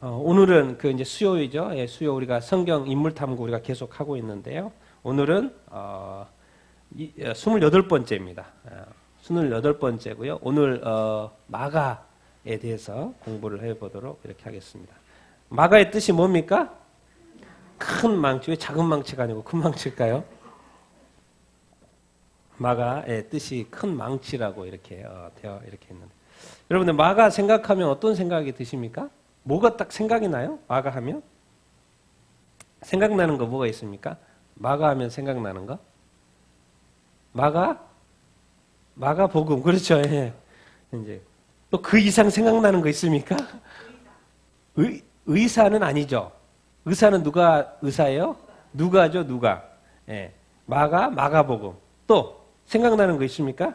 오늘은 그 이제 수요이죠. 예, 수요 우리가 성경 인물 탐구 우리가 계속 하고 있는데요. 오늘은 28번째입니다. 28번째고요. 오늘 마가에 대해서 공부를 해보도록 이렇게 하겠습니다. 마가의 뜻이 뭡니까? 큰 망치. 왜 작은 망치가 아니고 큰 망치일까요? 마가의 뜻이 큰 망치라고 이렇게 되어 이렇게 있는데, 여러분들 마가 생각하면 어떤 생각이 드십니까? 뭐가 딱 생각이 나요? 마가 하면? 생각나는 거 뭐가 있습니까? 마가 하면 생각나는 거? 마가복음. 그렇죠. 예. 이제 또 그 이상 생각나는 거 있습니까? 의사는 아니죠. 의사는 누가 의사예요? 누가죠, 누가. 예. 마가복음. 또 생각나는 거 있습니까?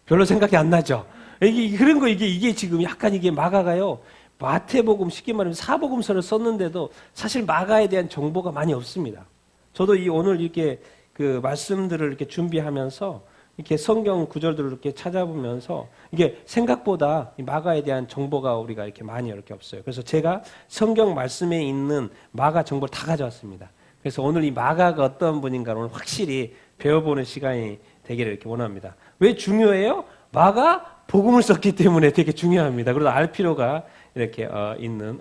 별로 생각이 안 나죠. 그런 거 이게 지금 약간 이게 마가가요. 마태복음 쉽게 말하면 사복음서를 썼는데도 사실 마가에 대한 정보가 많이 없습니다. 저도 오늘 이렇게 그 말씀들을 이렇게 준비하면서 이렇게 성경 구절들을 이렇게 찾아보면서 이게 생각보다 이 마가에 대한 정보가 우리가 이렇게 많이 이렇게 없어요. 그래서 제가 성경 말씀에 있는 마가 정보를 다 가져왔습니다. 그래서 오늘 이 마가가 어떤 분인가를 오늘 확실히 배워보는 시간이 되기를 이렇게 원합니다. 왜 중요해요? 마가 복음을 썼기 때문에 되게 중요합니다. 그래서 알 필요가 이렇게 있는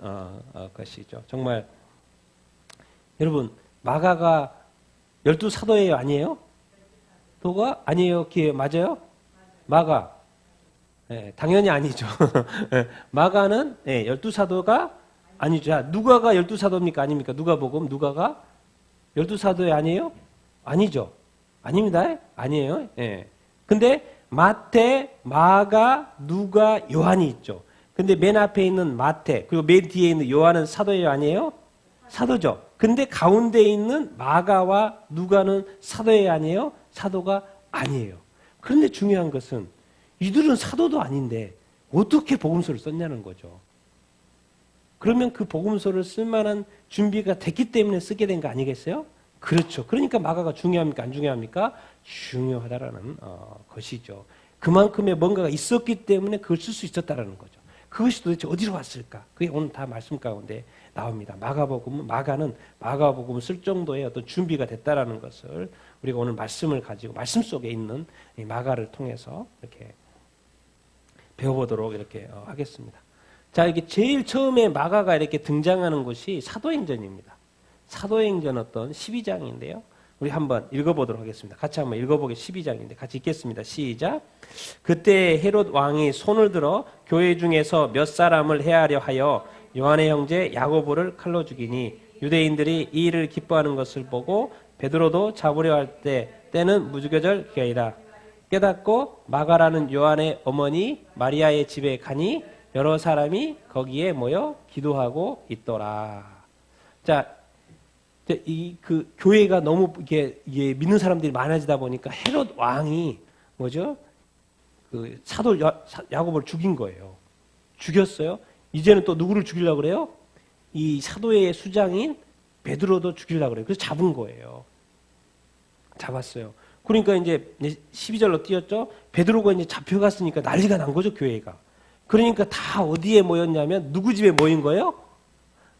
것이죠. 정말 여러분 마가가 12사도예요? 아니에요? 도가 아니에요? 맞아요? 마가. 네, 당연히 아니죠. 마가는 12사도가 아니죠. 자, 누가가 12사도입니까? 아닙니까? 누가복음 누가가 12사도에 아니에요? 아니죠. 아닙니다. 아니에요. 예. 근데 마태, 마가, 누가, 요한이 있죠. 근데 맨 앞에 있는 마태, 그리고 맨 뒤에 있는 요한은 사도예요? 아니에요? 사도죠. 근데 가운데 있는 마가와 누가는 사도예요? 아니에요? 사도가 아니에요. 그런데 중요한 것은 이들은 사도도 아닌데 어떻게 복음서를 썼냐는 거죠. 그러면 그 복음서를 쓸 만한 준비가 됐기 때문에 쓰게 된 거 아니겠어요? 그렇죠. 그러니까 마가가 중요합니까? 안 중요합니까? 중요하다라는 것이죠. 그만큼의 뭔가가 있었기 때문에 그걸 쓸 수 있었다라는 거죠. 그것이 도대체 어디로 왔을까? 그게 오늘 다 말씀 가운데 나옵니다. 마가는 마가복음을 쓸 정도의 어떤 준비가 됐다라는 것을 우리가 오늘 말씀을 가지고 말씀 속에 있는 이 마가를 통해서 이렇게 배워보도록 이렇게 하겠습니다. 자, 이게 제일 처음에 마가가 이렇게 등장하는 곳이 사도행전입니다. 사도행전 어떤 12장인데요. 우리 한번 읽어보도록 하겠습니다. 같이 한번 읽어보게 12장인데 같이 읽겠습니다. 시작. 그때 헤롯 왕이 손을 들어 교회 중에서 몇 사람을 해하려 하여 요한의 형제 야고보를 칼로 죽이니 유대인들이 이 일을 기뻐하는 것을 보고 베드로도 잡으려 할 때는 무주교절 기하이라. 깨닫고 마가라는 요한의 어머니 마리아의 집에 가니 여러 사람이 거기에 모여 기도하고 있더라. 자, 그 교회가 너무 이게 믿는 사람들이 많아지다 보니까 헤롯 왕이 뭐죠? 그 사도 야고보를 죽인 거예요. 죽였어요. 이제는 또 누구를 죽이려고 그래요? 이 사도의 수장인 베드로도 죽이려고 그래요. 그래서 잡은 거예요. 잡았어요. 그러니까 이제 12절로 띄었죠. 베드로가 이제 잡혀갔으니까 난리가 난 거죠, 교회가. 그러니까 다 어디에 모였냐면 누구 집에 모인 거예요?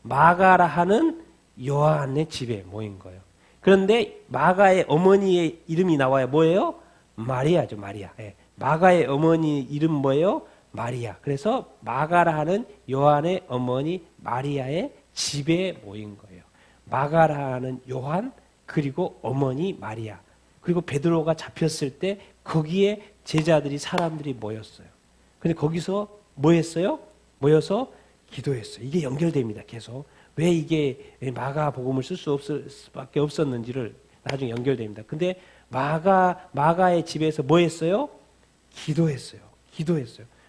마가라 하는 요한의 집에 모인 거예요. 그런데 마가의 어머니의 이름이 나와요. 뭐예요? 마리아죠, 마리아. 예. 마가의 어머니 이름 뭐예요? 마리아. 그래서 마가라 하는 요한의 어머니 마리아의 집에 모인 거예요. 마가라 하는 요한, 그리고 어머니 마리아. 그리고 베드로가 잡혔을 때 거기에 제자들이 사람들이 모였어요. 근데 거기서 뭐 했어요? 모여서 기도했어요. 이게 연결됩니다. 계속. 왜 이게 마가복음을 쓸 수밖에 없었는지를 나중에 연결됩니다. 근데 마가의 집에서 뭐 했어요? 기도했어요.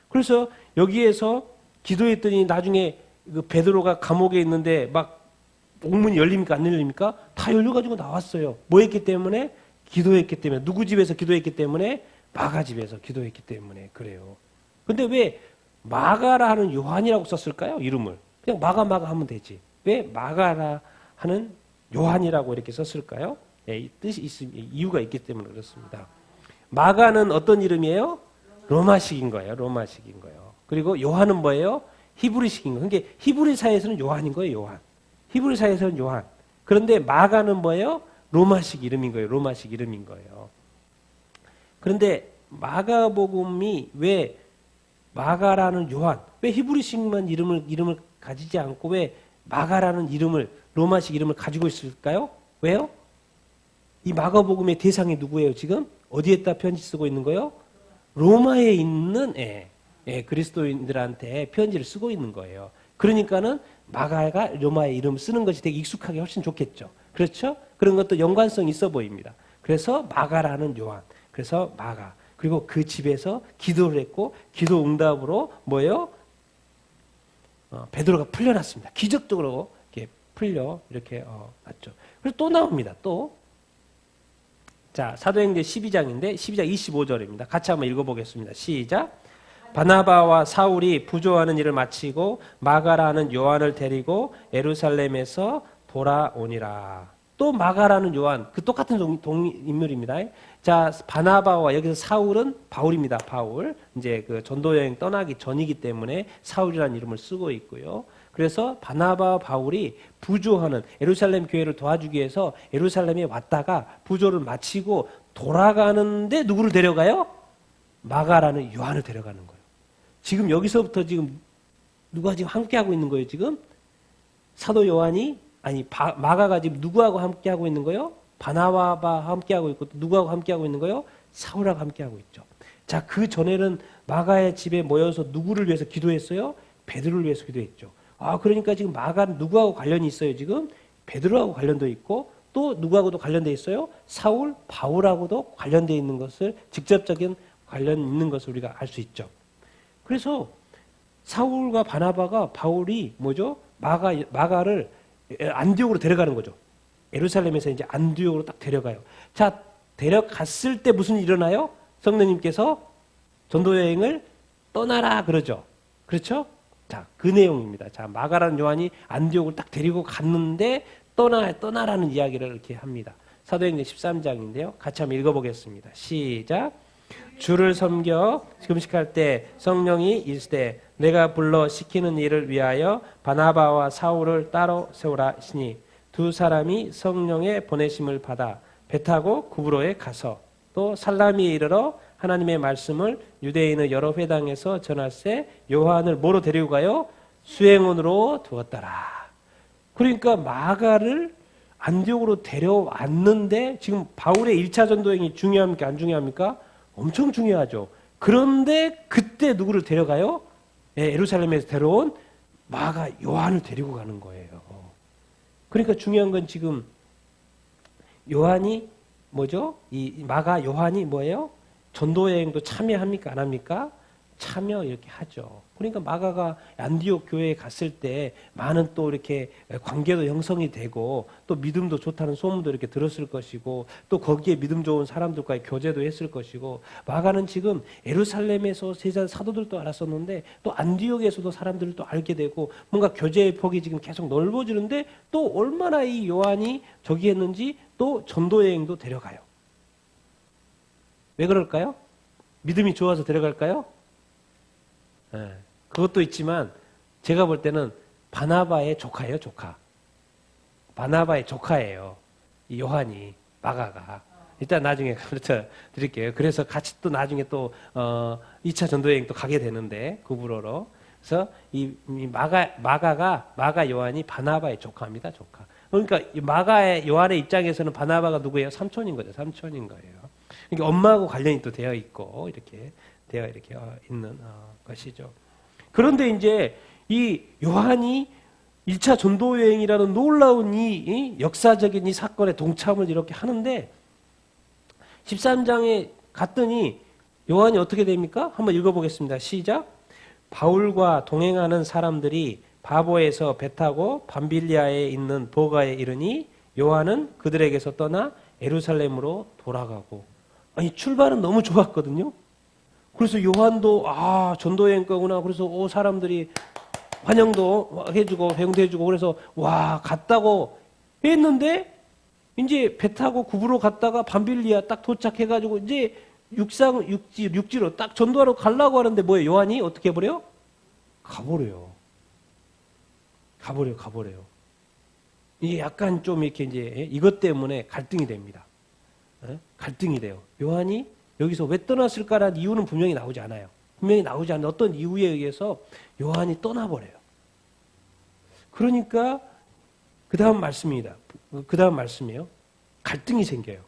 그래서 여기에서 기도했더니 나중에 그 베드로가 감옥에 있는데 막 옥문이 열립니까? 안 열립니까? 다 열려가지고 나왔어요. 뭐 했기 때문에? 기도했기 때문에. 누구 집에서 기도했기 때문에? 마가 집에서 기도했기 때문에 그래요. 근데 왜 마가라 하는 요한이라고 썼을까요? 이름을. 그냥 마가 하면 되지. 왜 마가라 하는 요한이라고 이렇게 썼을까요? 이 뜻이 이유가 있기 때문에 그렇습니다. 마가는 어떤 이름이에요? 로마식인 거예요. 그리고 요한은 뭐예요? 히브리식인 거예요. 그러니까 히브리사에서는 요한인 거예요, 요한. 히브리사에서는 요한. 그런데 마가는 뭐예요? 로마식 이름인 거예요. 로마식 이름인 거예요. 그런데 마가복음이 왜 마가라는 요한, 왜 히브리식만 이름을 가지지 않고 왜 마가라는 이름을, 로마식 이름을 가지고 있을까요? 왜요? 이 마가복음의 대상이 누구예요, 지금? 어디에다 편지 쓰고 있는 거예요? 로마에 있는 그리스도인들한테 편지를 쓰고 있는 거예요. 그러니까는 마가가 로마의 이름을 쓰는 것이 되게 익숙하게 훨씬 좋겠죠. 그렇죠? 그런 것도 연관성이 있어 보입니다. 그래서 마가라는 요한. 그래서 마가. 그리고 그 집에서 기도를 했고 기도 응답으로 뭐예요? 베드로가 풀려났습니다. 기적적으로 이렇게 풀려 이렇게 났죠. 그래서 또 나옵니다. 또 자, 사도행전 12장인데 12장 25절입니다. 같이 한번 읽어보겠습니다. 시작. 바나바와 사울이 부조하는 일을 마치고 마가라는 요한을 데리고 예루살렘에서 돌아오니라. 또 마가라는 요한, 그 똑같은 인물입니다. 자, 바나바와 여기서 사울은 바울입니다. 바울. 이제 그 전도 여행 떠나기 전이기 때문에 사울이라는 이름을 쓰고 있고요. 그래서 바나바와 바울이 부조하는 예루살렘 교회를 도와주기 위해서 예루살렘에 왔다가 부조를 마치고 돌아가는데 누구를 데려가요? 마가라는 요한을 데려가는 거예요. 지금 여기서부터 지금 누가 지금 함께하고 있는 거예요, 지금? 사도 요한이, 마가가 지금 누구하고 함께하고 있는 거예요? 바나바와 함께하고 있고, 누구하고 함께하고 있는 거예요? 사울하고 함께하고 있죠. 자, 그 전에는 마가의 집에 모여서 누구를 위해서 기도했어요? 베드로를 위해서 기도했죠. 그러니까 지금 마가는 누구하고 관련이 있어요, 지금? 베드로하고 관련도 있고, 또 누구하고도 관련돼 있어요? 사울, 바울하고도 관련돼 있는 것을, 직접적인 관련 있는 것을 우리가 알 수 있죠. 그래서 사울과 바나바가 바울이 뭐죠? 마가를 안디옥으로 데려가는 거죠. 예루살렘에서 이제 안디옥으로 딱 데려가요. 자, 데려갔을 때 무슨 일이 일어나요? 성령님께서 전도 여행을 떠나라 그러죠. 그렇죠? 자, 그 내용입니다. 자, 마가라는 요한이 안디옥을 딱 데리고 갔는데 떠나라는 이야기를 이렇게 합니다. 사도행전 13장인데요. 같이 한번 읽어보겠습니다. 시작. 주를 섬겨 금식할 때 성령이 이르시되 내가 불러 시키는 일을 위하여 바나바와 사울을 따로 세우라 하시니 두 사람이 성령의 보내심을 받아 배 타고 구브로에 가서 또 살라미에 이르러 하나님의 말씀을 유대인의 여러 회당에서 전할세 요한을 뭐로 데리고 가요? 수행원으로 두었더라. 그러니까 마가를 안디옥으로 데려왔는데 지금 바울의 1차 전도행이 중요합니까? 안 중요합니까? 엄청 중요하죠. 그런데 그때 누구를 데려가요? 예루살렘에서 데려온 마가 요한을 데리고 가는 거예요. 그러니까 중요한 건 지금 요한이 뭐죠? 이 마가 요한이 뭐예요? 전도여행도 참여합니까? 안 합니까? 참여 이렇게 하죠. 그러니까 마가가 안디옥 교회에 갔을 때 많은 또 이렇게 관계도 형성이 되고 또 믿음도 좋다는 소문도 이렇게 들었을 것이고 또 거기에 믿음 좋은 사람들과의 교제도 했을 것이고 마가는 지금 예루살렘에서 세상 사도들도 알았었는데 또 안디옥에서도 사람들을 또 알게 되고 뭔가 교제의 폭이 지금 계속 넓어지는데 또 얼마나 이 요한이 저기 했는지 또 전도여행도 데려가요. 왜 그럴까요? 믿음이 좋아서 데려갈까요? 네, 그것도 있지만 제가 볼 때는 바나바의 조카예요, 조카. 바나바의 조카예요. 이 요한이, 마가가. 일단 나중에 가르쳐 드릴게요. 그래서 같이 또 나중에 또 2차 전도여행 또 가게 되는데 구브로로. 그래서 이 마가 요한이 바나바의 조카입니다, 조카. 그러니까 마가의 요한의 입장에서는 바나바가 누구예요? 삼촌인 거죠, 삼촌인 거예요. 그러니까 엄마하고 관련이 또 되어 있고 이렇게 되어 이렇게 있는 것이죠. 그런데 이제 이 요한이 1차 전도 여행이라는 놀라운 이 역사적인 이 사건에 동참을 이렇게 하는데 13장에 갔더니 요한이 어떻게 됩니까? 한번 읽어보겠습니다. 시작. 바울과 동행하는 사람들이 바보에서 배 타고 밤빌리아에 있는 보가에 이르니 요한은 그들에게서 떠나 예루살렘으로 돌아가고 아니 출발은 너무 좋았거든요. 그래서 요한도 전도여행 거구나. 그래서 사람들이 환영도 해주고 배웅도 해주고 그래서 와 갔다고 했는데 이제 배 타고 구브로 갔다가 밤빌리아 딱 도착해가지고 이제 육지로 딱 전도하러 가려고 하는데 뭐예요? 요한이 어떻게 해버려요? 가버려요. 가버려요. 이게 약간 좀 이렇게 이제 이것 때문에 갈등이 됩니다. 갈등이 돼요. 요한이 여기서 왜 떠났을까라는 이유는 분명히 나오지 않아요. 분명히 나오지 않는 어떤 이유에 의해서 요한이 떠나버려요. 그러니까 그 다음 말씀입니다. 그 다음 말씀이에요. 갈등이 생겨요.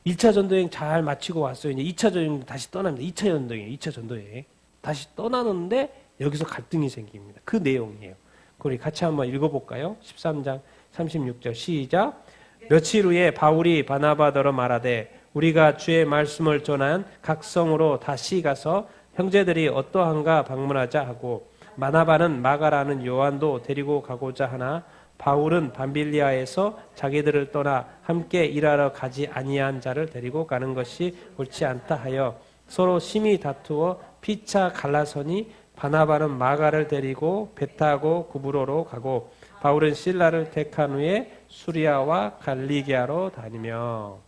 1차 전도여행 잘 마치고 왔어요. 이제 2차 전도여행 다시 떠납니다. 2차 전도여행, 2차 전도여행. 다시 떠나는데 여기서 갈등이 생깁니다. 그 내용이에요. 우리 같이 한번 읽어볼까요? 13장 36절 시작. 며칠 후에 바울이 바나바더러 말하되 우리가 주의 말씀을 전한 각 성으로 다시 가서 형제들이 어떠한가 방문하자 하고 바나바는 마가라는 요한도 데리고 가고자 하나 바울은 밤빌리아에서 자기들을 떠나 함께 일하러 가지 아니한 자를 데리고 가는 것이 옳지 않다 하여 서로 심히 다투어 피차 갈라서니 바나바는 마가를 데리고 배 타고 구브로로 가고 바울은 실라를 택한 후에 수리아와 갈리게아로 다니며.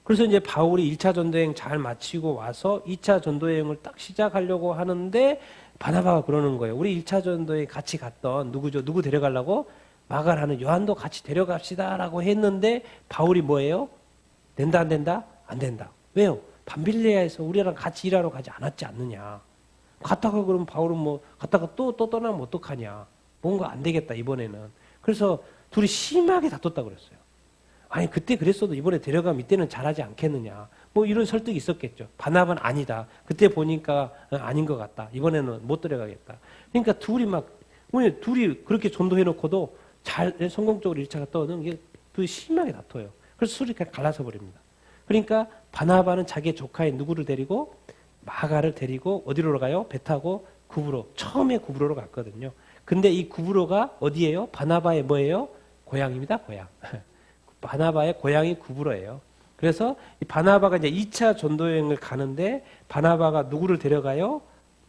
그래서 이제 바울이 1차 전도여행 잘 마치고 와서 2차 전도여행을 딱 시작하려고 하는데 바나바가 그러는 거예요. 우리 1차 전도에 같이 갔던 누구죠? 누구 데려가려고? 마가라는 요한도 같이 데려갑시다라고 했는데 바울이 뭐예요? 된다 안 된다? 안 된다. 왜요? 밤빌리아에서 우리랑 같이 일하러 가지 않았지 않느냐. 갔다가 그러면 바울은 뭐 갔다가 또 떠나면 어떡하냐. 뭔가 안 되겠다 이번에는. 그래서 둘이 심하게 다퉜다 그랬어요. 아니 그때 그랬어도 이번에 데려가면 이때는 잘하지 않겠느냐. 뭐 이런 설득이 있었겠죠. 바나바는 아니다. 그때 보니까 아닌 것 같다. 이번에는 못 데려가겠다. 그러니까 둘이 그렇게 전도해놓고도 잘 성공적으로 1차가 떠오는 게 둘이 심하게 다퉈요. 그래서 술이 갈라서 버립니다. 그러니까 바나바는 자기의 조카인 누구를 데리고 마가를 데리고 어디로 가요? 배 타고 구브로. 처음에 구브로로 갔거든요. 근데 이 구브로가 어디예요? 바나바의 뭐예요? 고향입니다. 고향. 바나바의 고향이 구브로예요. 그래서 이 바나바가 이제 2차 전도여행을 가는데 바나바가 누구를 데려가요?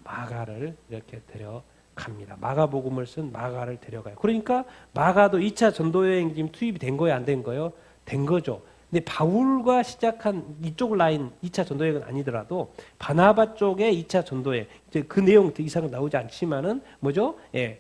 마가를 이렇게 데려갑니다. 마가복음을 쓴 마가를 데려가요. 그러니까 마가도 2차 전도여행 지금 투입이 된 거예요? 안 된 거예요? 된 거죠. 근데 바울과 시작한 이쪽 라인 2차 전도여행은 아니더라도 바나바 쪽의 2차 전도여행 이제 그 내용 더 이상 나오지 않지만은 뭐죠? 예.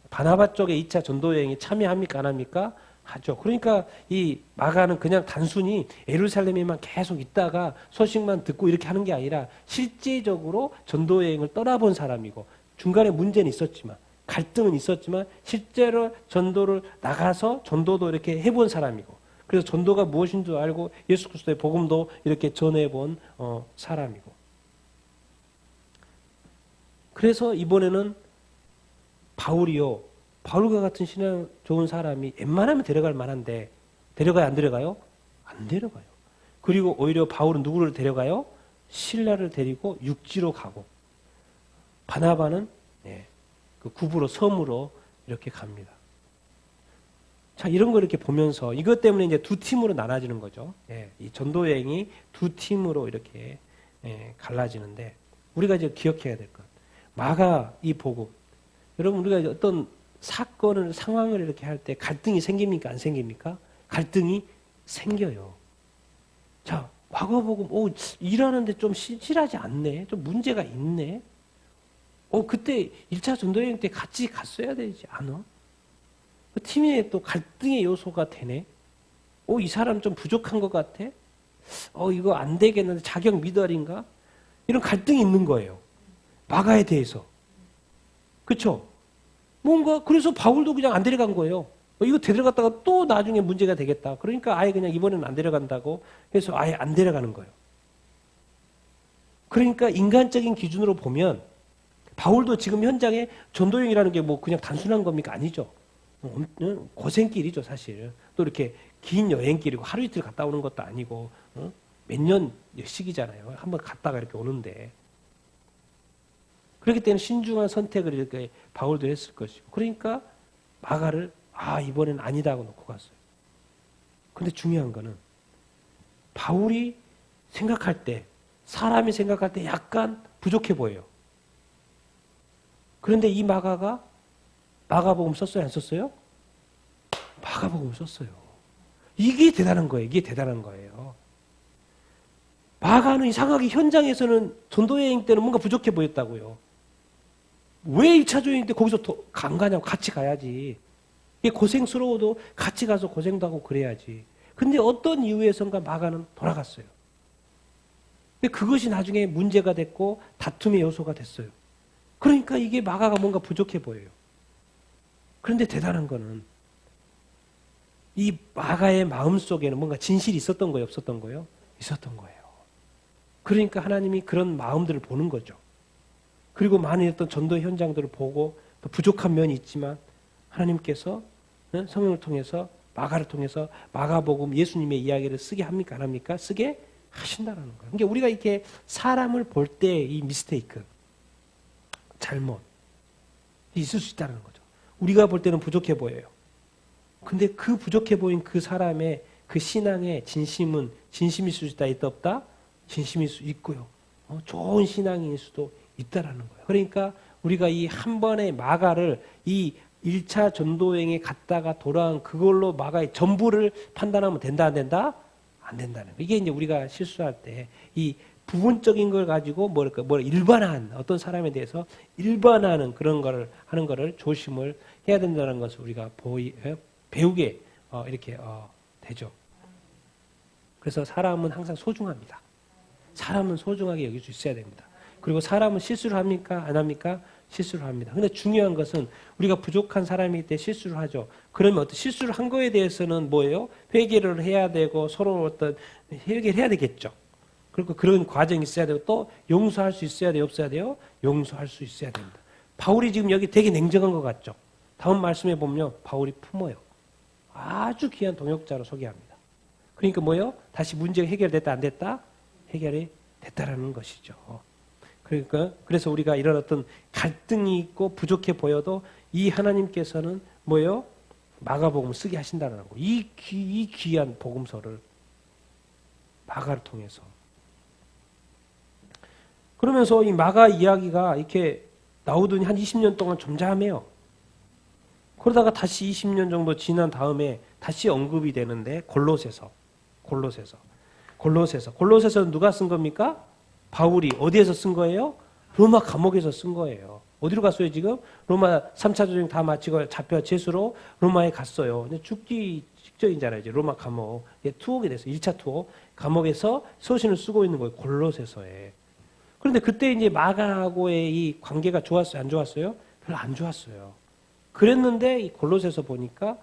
바나바 쪽의 2차 전도여행에 참여합니까? 안 합니까? 하죠. 그러니까 이 마가는 그냥 단순히 예루살렘에만 계속 있다가 소식만 듣고 이렇게 하는 게 아니라 실제적으로 전도여행을 떠나본 사람이고 중간에 문제는 있었지만 갈등은 있었지만 실제로 전도를 나가서 전도도 이렇게 해본 사람이고 그래서 전도가 무엇인 줄 알고 예수 그리스도의 복음도 이렇게 전해본 사람이고 그래서 이번에는 바울이요. 바울과 같은 신앙 좋은 사람이 웬만하면 데려갈 만한데 데려가요? 안 데려가요? 안 데려가요. 그리고 오히려 바울은 누구를 데려가요? 실라를 데리고 육지로 가고 바나바는 그 구브로 섬으로 이렇게 갑니다. 자, 이런 거 이렇게 보면서 이것 때문에 이제 두 팀으로 나눠지는 거죠. 이 전도여행이 두 팀으로 이렇게 갈라지는데 우리가 이제 기억해야 될 것. 마가 이 복음. 여러분 우리가 어떤 사건을 상황을 이렇게 할 때 갈등이 생깁니까? 안 생깁니까? 갈등이 생겨요. 자, 마가복음 일하는데 좀 실하지 않네. 좀 문제가 있네. 그때 1차 전도여행 때 같이 갔어야 되지 않아? 그 팀에 또 갈등의 요소가 되네. 이 사람 좀 부족한 것 같아. 이거 안 되겠는데 자격 미달인가? 이런 갈등이 있는 거예요. 마가에 대해서. 그렇죠? 뭔가 그래서 바울도 그냥 안 데려간 거예요. 이거 데려갔다가 또 나중에 문제가 되겠다. 그러니까 아예 그냥 이번에는 안 데려간다고 해서 아예 안 데려가는 거예요. 그러니까 인간적인 기준으로 보면 바울도 지금 현장에 전도여행이라는 게 뭐 그냥 단순한 겁니까? 아니죠. 고생길이죠, 사실. 또 이렇게 긴 여행길이고 하루 이틀 갔다 오는 것도 아니고 몇 년씩이잖아요. 한번 갔다가 이렇게 오는데. 그렇기 때문에 신중한 선택을 이렇게 바울도 했을 것이고. 그러니까 마가를 이번엔 아니다고 놓고 갔어요. 근데 중요한 거는 바울이 생각할 때 사람이 생각할 때 약간 부족해 보여요. 그런데 이 마가가 마가복음 썼어요? 안 썼어요? 마가복음 썼어요. 이게 대단한 거예요. 이게 대단한 거예요. 마가는 이상하게 현장에서는 전도여행 때는 뭔가 부족해 보였다고요. 왜 1차 조인인데 거기서 안 가냐고. 같이 가야지. 이게 고생스러워도 같이 가서 고생도 하고 그래야지. 근데 어떤 이유에선가 마가는 돌아갔어요. 근데 그것이 나중에 문제가 됐고 다툼의 요소가 됐어요. 그러니까 이게 마가가 뭔가 부족해 보여요. 그런데 대단한 거는 이 마가의 마음속에는 뭔가 진실이 있었던 거예요, 없었던 거예요? 있었던 거예요. 그러니까 하나님이 그런 마음들을 보는 거죠. 그리고 많은 어떤 전도 현장들을 보고 또 부족한 면이 있지만 하나님께서 성령을 통해서 마가를 통해서 마가복음 예수님의 이야기를 쓰게 합니까? 안 합니까? 쓰게 하신다라는 거예요. 그러니까 우리가 이렇게 사람을 볼 때 이 미스테이크, 잘못 있을 수 있다는 거죠. 우리가 볼 때는 부족해 보여요. 근데 그 부족해 보인 그 사람의 그 신앙의 진심은 진심일 수 있다, 있다 없다? 진심일 수 있고요. 좋은 신앙일 수도 있다라는 거예요. 그러니까 우리가 이 한 번의 마가를 이 1차 전도여행에 갔다가 돌아온 그걸로 마가의 전부를 판단하면 된다, 안 된다? 안 된다는 거예요. 이게 이제 우리가 실수할 때 이 부분적인 걸 가지고 뭘 일반화한 어떤 사람에 대해서 일반화하는 그런 거를 하는 거를 조심을 해야 된다는 것을 우리가 배우게 이렇게 되죠. 그래서 사람은 항상 소중합니다. 사람은 소중하게 여길 수 있어야 됩니다. 그리고 사람은 실수를 합니까? 안 합니까? 실수를 합니다. 근데 중요한 것은 우리가 부족한 사람이기 때문에 실수를 하죠. 그러면 어떤 실수를 한 거에 대해서는 뭐예요? 회개를 해야 되고 서로 어떤 회개를 해야 되겠죠. 그리고 그런 과정이 있어야 되고 또 용서할 수 있어야 돼요? 없어야 돼요? 용서할 수 있어야 됩니다. 바울이 지금 여기 되게 냉정한 것 같죠? 다음 말씀에 보면 바울이 품어요. 아주 귀한 동역자로 소개합니다. 그러니까 뭐예요? 다시 문제가 해결됐다 안 됐다? 해결이 됐다라는 것이죠. 그러니까 그래서 우리가 이런 어떤 갈등이 있고 부족해 보여도 이 하나님께서는 뭐예요? 마가복음을 쓰게 하신다는 거. 이 귀한 복음서를 마가를 통해서. 그러면서 이 마가 이야기가 이렇게 나오더니 한 20년 동안 잠잠해요. 그러다가 다시 20년 정도 지난 다음에 다시 언급이 되는데 골로새서 누가 쓴 겁니까? 바울이 어디에서 쓴 거예요? 로마 감옥에서 쓴 거예요. 어디로 갔어요 지금? 로마 3차 전쟁 다 마치고 잡혀 제수로 로마에 갔어요. 근데 죽기 직전이잖아요. 이제 로마 감옥. 투옥이 됐어요. 1차 투옥. 감옥에서 서신을 쓰고 있는 거예요. 골로새서에. 그런데 그때 이제 마가하고의 이 관계가 좋았어요? 안 좋았어요? 별로 안 좋았어요. 그랬는데 이 골로새서 보니까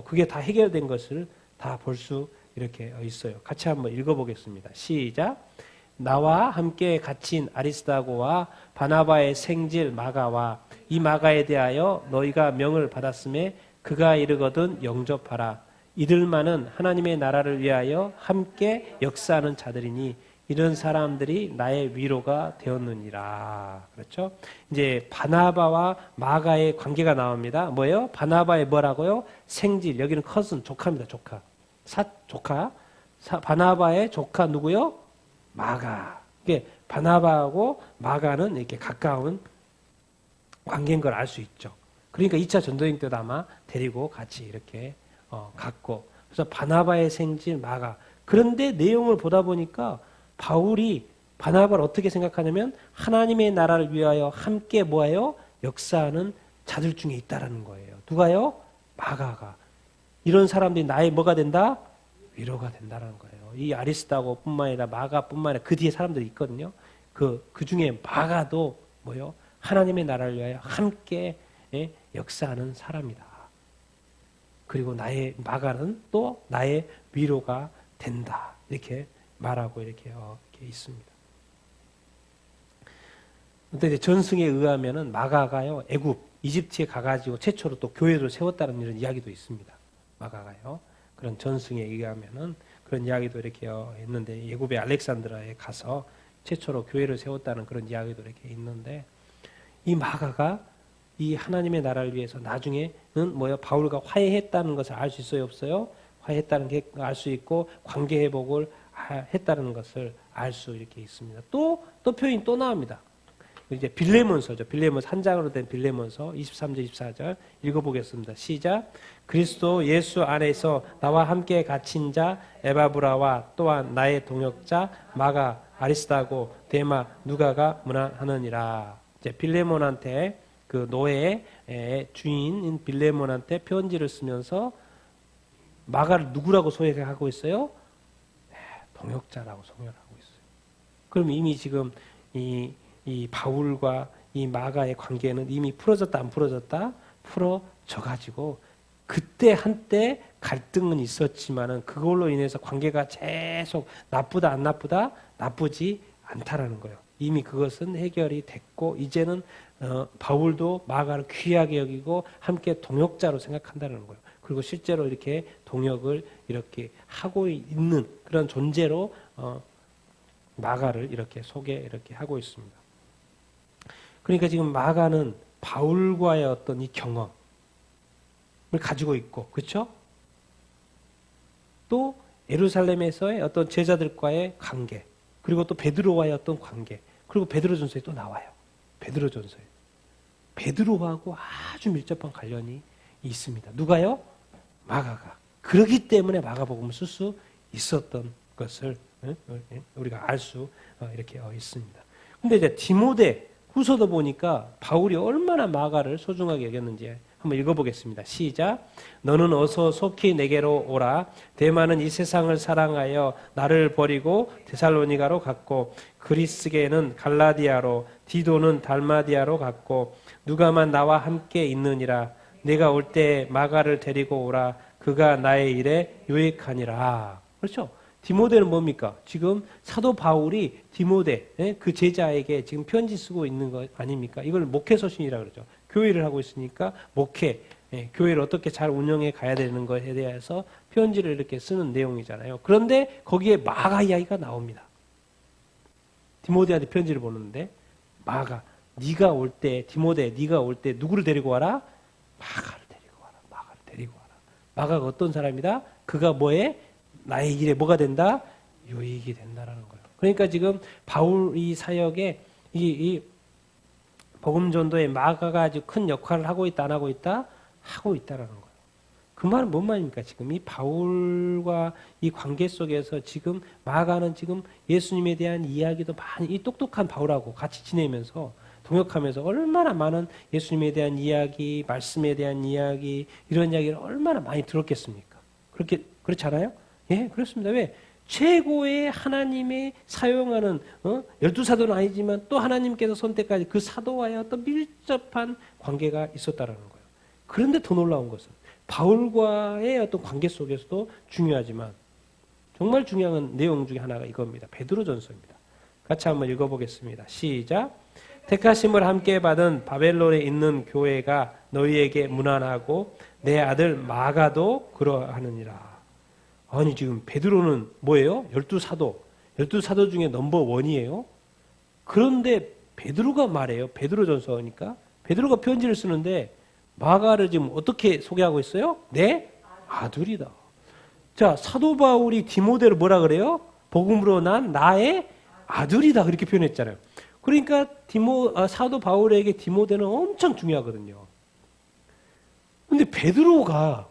그게 다 해결된 것을 다 볼 수 이렇게 있어요. 같이 한번 읽어보겠습니다. 시작. 나와 함께 갇힌 아리스다고와 바나바의 생질 마가와 이 마가에 대하여 너희가 명을 받았음에 그가 이르거든 영접하라. 이들만은 하나님의 나라를 위하여 함께 역사하는 자들이니 이런 사람들이 나의 위로가 되었느니라. 그렇죠? 이제 바나바와 마가의 관계가 나옵니다. 뭐예요? 바나바의 뭐라고요? 생질. 여기는 커슨, 조카입니다. 조카. 조카. 바나바의 조카 누구요? 마가. 이게 바나바하고 마가는 이렇게 가까운 관계인 걸 알 수 있죠. 그러니까 2차 전도행 때도 아마 데리고 같이 이렇게 갔고. 그래서 바나바의 생질 마가. 그런데 내용을 보다 보니까 바울이 바나바를 어떻게 생각하냐면 하나님의 나라를 위하여 함께 뭐예요? 역사하는 자들 중에 있다라는 거예요. 누가요? 마가가. 이런 사람들이 나의 뭐가 된다? 위로가 된다는 거예요. 이 아리스다고뿐만 아니라 마가뿐만 아니라 그 뒤에 사람들이 있거든요. 그 중에 마가도 뭐요? 하나님의 나라를 위하여 함께 역사하는 사람이다. 그리고 나의 마가는 또 나의 위로가 된다. 이렇게 말하고 이렇게 있습니다. 근데 전승에 의하면은 마가가요 애굽 이집트에 가가지고 최초로 또 교회를 세웠다는 이런 이야기도 있습니다. 마가가요 그런 전승에 의하면은 그런 이야기도 이렇게 있는데 애굽의 알렉산드라에 가서 최초로 교회를 세웠다는 그런 이야기도 이렇게 있는데 이 마가가 이 하나님의 나라를 위해서 나중에는 뭐요 바울과 화해했다는 것을 알 수 있어요 없어요? 화해했다는 게 알 수 있고 관계 회복을 했다는 것을 알 수 이렇게 있습니다. 또 표현이 또 나옵니다. 이제 빌레몬서죠. 빌레몬서 한 장으로 된 빌레몬서 23절 24절 읽어보겠습니다. 시작. 그리스도 예수 안에서 나와 함께 갇힌 자 에바브라와 또한 나의 동역자 마가 아리스다고 데마 누가가 문안하느니라. 이제 빌레몬한테 그 노예의 주인인 빌레몬한테 편지를 쓰면서 마가를 누구라고 소개하고 있어요? 동역자라고 소개를 하고 있어요. 그럼 이미 지금 이 바울과 이 마가의 관계는 이미 풀어졌다 안 풀어졌다? 풀어져 가지고 그때 한때 갈등은 있었지만은 그걸로 인해서 관계가 계속 나쁘다 안 나쁘다? 나쁘지 않다라는 거예요. 이미 그것은 해결이 됐고 이제는 바울도 마가를 귀하게 여기고 함께 동역자로 생각한다는 거예요. 그리고 실제로 이렇게 동역을 이렇게 하고 있는 그런 존재로 마가를 이렇게 이렇게 하고 있습니다. 그러니까 지금 마가는 바울과의 어떤 이 경험을 가지고 있고, 그렇죠? 또 예루살렘에서의 어떤 제자들과의 관계, 그리고 또 베드로와의 어떤 관계, 그리고 베드로전서에 또 나와요. 베드로전서에. 베드로하고 아주 밀접한 관련이 있습니다. 누가요? 마가가. 그렇기 때문에 마가복음을 쓸 수 있었던 것을 우리가 알 수 이렇게 있습니다. 근데 이제 디모데 후서도 보니까 바울이 얼마나 마가를 소중하게 여겼는지 한번 읽어보겠습니다. 시작. 너는 어서 속히 내게로 오라. 데마는 이 세상을 사랑하여 나를 버리고 데살로니가로 갔고 그리스게는 갈라디아로 디도는 달마디아로 갔고 누가만 나와 함께 있느니라. 내가 올 때 마가를 데리고 오라. 그가 나의 일에 유익하니라. 그렇죠? 디모데는 뭡니까? 지금 사도 바울이 디모데 그 제자에게 지금 편지 쓰고 있는 거 아닙니까? 이걸 목회서신이라고 그러죠. 교회를 하고 있으니까 목회, 교회를 어떻게 잘 운영해 가야 되는 것에 대해서 편지를 이렇게 쓰는 내용이잖아요. 그런데 거기에 마가 이야기가 나옵니다. 디모데한테 편지를 보는데 마가, 네가 올 때, 디모데, 네가 올 때 누구를 데리고 와라? 마가를 데리고 와라. 마가를 데리고 와라. 마가가 어떤 사람이다? 그가 뭐에? 나의 일에 뭐가 된다? 유익이 된다라는 거예요. 그러니까 지금 바울 이 사역에 이 복음 전도에 마가가 아주 큰 역할을 하고 있다 안 하고 있다? 하고 있다라는 거예요. 그 말은 뭔 말입니까? 지금 이 바울과 이 관계 속에서 지금 마가는 지금 예수님에 대한 이야기도 많이 이 똑똑한 바울하고 같이 지내면서 동역하면서 얼마나 많은 예수님에 대한 이야기, 말씀에 대한 이야기 이런 이야기를 얼마나 많이 들었겠습니까? 그렇지 않아요? 예, 그렇습니다. 왜? 최고의 하나님의 사용하는 12사도는 아니지만 또 하나님께서 선택하신 그 사도와의 어떤 밀접한 관계가 있었다라는 거예요. 그런데 더 놀라운 것은 바울과의 어떤 관계 속에서도 중요하지만 정말 중요한 내용 중에 하나가 이겁니다. 베드로전서입니다. 같이 한번 읽어보겠습니다. 시작. 택하심을 함께 받은 바벨론에 있는 교회가 너희에게 문안하고 내 아들 마가도 그러하느니라. 아니 지금 베드로는 뭐예요? 12사도 중에 넘버1이에요. 그런데 베드로가 말해요. 베드로전서니까 베드로가 편지를 쓰는데 마가를 지금 어떻게 소개하고 있어요? 내 아들이다. 자, 사도 바울이 디모데를 뭐라 그래요? 복음으로 난 나의 아들이다 그렇게 표현했잖아요. 그러니까 사도 바울에게 디모데는 엄청 중요하거든요. 근데 베드로가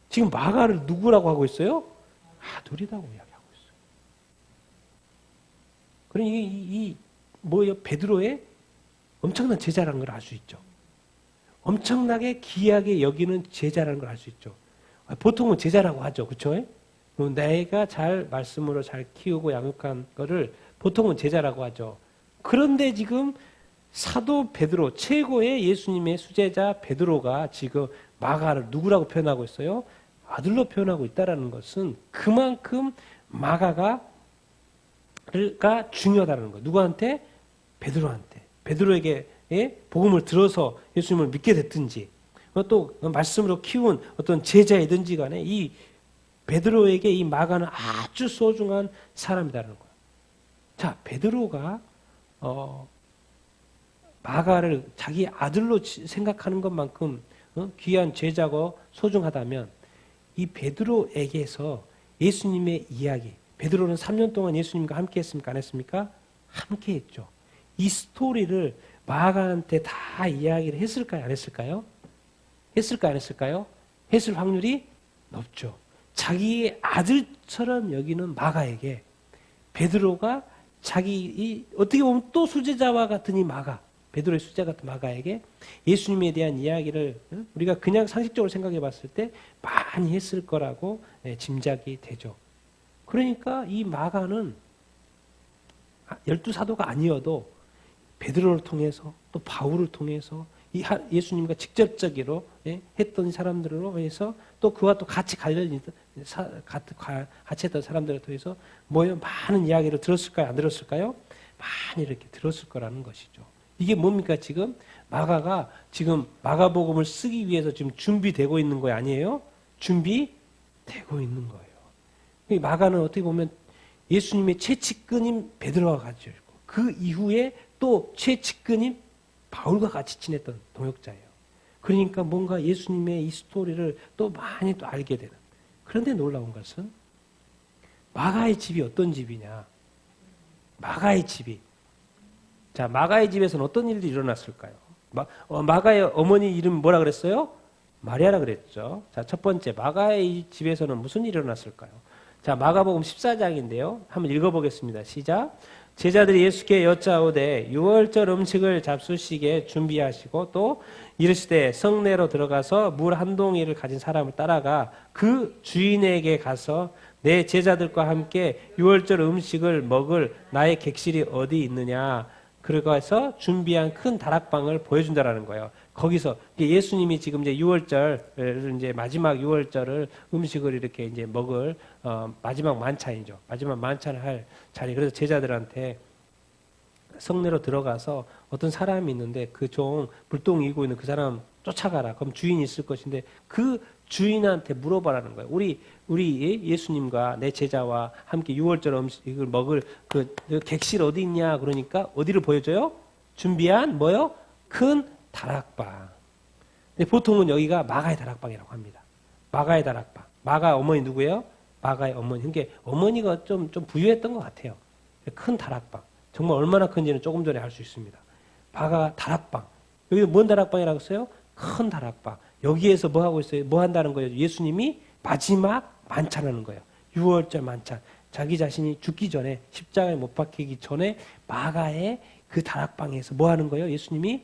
지금 마가를 누구라고 하고 있어요? 아들이라고 이야기하고 있어요. 그러니 이 뭐예요? 베드로의 엄청난 제자라는 걸 알 수 있죠. 엄청나게 귀하게 여기는 제자라는 걸 알 수 있죠. 보통은 제자라고 하죠. 그렇죠? 내가 잘 말씀으로 잘 키우고 양육한 거를 보통은 제자라고 하죠. 그런데 지금 사도 베드로, 최고의 예수님의 수제자 베드로가 지금 마가를 누구라고 표현하고 있어요? 아들로 표현하고 있다는 것은 그만큼 마가가 중요하다는 거예요. 누구한테? 베드로한테. 베드로에게 복음을 들어서 예수님을 믿게 됐든지 또 말씀으로 키운 어떤 제자이든지 간에 이 베드로에게 이 마가는 아주 소중한 사람이라는 거예요. 자, 베드로가 마가를 자기 아들로 생각하는 것만큼 귀한 제자고 소중하다면 이 베드로에게서 예수님의 이야기, 베드로는 3년 동안 예수님과 함께 했습니까? 안 했습니까? 함께 했죠. 이 스토리를 마가한테 다 이야기를 했을까요? 안 했을까요? 했을까요? 안 했을까요? 했을 확률이 높죠. 자기의 아들처럼 여기는 마가에게 베드로가 어떻게 보면 또 수제자와 같은 이 마가, 베드로의 수제 같은 마가에게 예수님에 대한 이야기를 우리가 그냥 상식적으로 생각해 봤을 때 많이 했을 거라고 짐작이 되죠. 그러니까 이 마가는 12사도가 아니어도 베드로를 통해서 또 바울을 통해서 예수님과 직접적으로 했던 사람들로 해서 또 그와 또 같이 관련이 같이 했던 사람들을 통해서 많은 이야기를 들었을까요? 안 들었을까요? 많이 이렇게 들었을 거라는 것이죠. 이게 뭡니까? 지금 마가가 지금 마가복음을 쓰기 위해서 지금 준비되고 있는 거 아니에요? 준비되고 있는 거예요. 이 마가는 어떻게 보면 예수님의 최측근인 베드로와 같이 있고 그 이후에 또 최측근인 바울과 같이 지냈던 동역자예요. 그러니까 뭔가 예수님의 이 스토리를 또 많이 또 알게 되는. 그런데 놀라운 것은 마가의 집이 어떤 집이냐? 마가의 집이. 자, 마가의 집에서는 어떤 일들이 일어났을까요? 마가의 어머니 이름 뭐라 그랬어요? 마리아라 그랬죠. 자, 첫 번째 마가의 집에서는 무슨 일이 일어났을까요? 자, 마가복음 14장인데요. 한번 읽어보겠습니다. 시작. 제자들이 예수께 여짜오되 유월절 음식을 잡수시게 준비하시고 또 이르시되 성내로 들어가서 물 한 동이를 가진 사람을 따라가 그 주인에게 가서 내 제자들과 함께 유월절 음식을 먹을 나의 객실이 어디 있느냐. 그래서 준비한 큰 다락방을 보여준다라는 거예요. 거기서 예수님이 지금 이제 6월절 이제 마지막 6월절을 음식을 이렇게 이제 먹을 마지막 만찬이죠. 마지막 만찬을 할 자리. 그래서 제자들한테 성내로 들어가서 어떤 사람이 있는데 그 종 불똥 이고 있는 그 사람 쫓아가라. 그럼 주인이 있을 것인데 그 주인한테 물어봐라는 거예요. 우리 예수님과 내 제자와 함께 6월절 음식을 먹을 그 객실 어디 있냐? 그러니까 어디를 보여줘요? 준비한 뭐요? 큰 다락방. 근데 보통은 여기가 마가의 다락방이라고 합니다. 마가의 다락방. 마가 어머니 누구예요? 마가의 어머니. 그러니까 어머니가 좀 부유했던 것 같아요. 큰 다락방. 정말 얼마나 큰지는 조금 전에 알 수 있습니다. 마가 다락방. 여기 뭔 다락방이라고 했어요? 큰 다락방. 여기에서 뭐 하고 있어요? 뭐 한다는 거예요? 예수님이 마지막 만찬하는 거예요. 6월절 만찬. 자기 자신이 죽기 전에 십자가에 못 박히기 전에 마가의 그 다락방에서 뭐 하는 거예요? 예수님이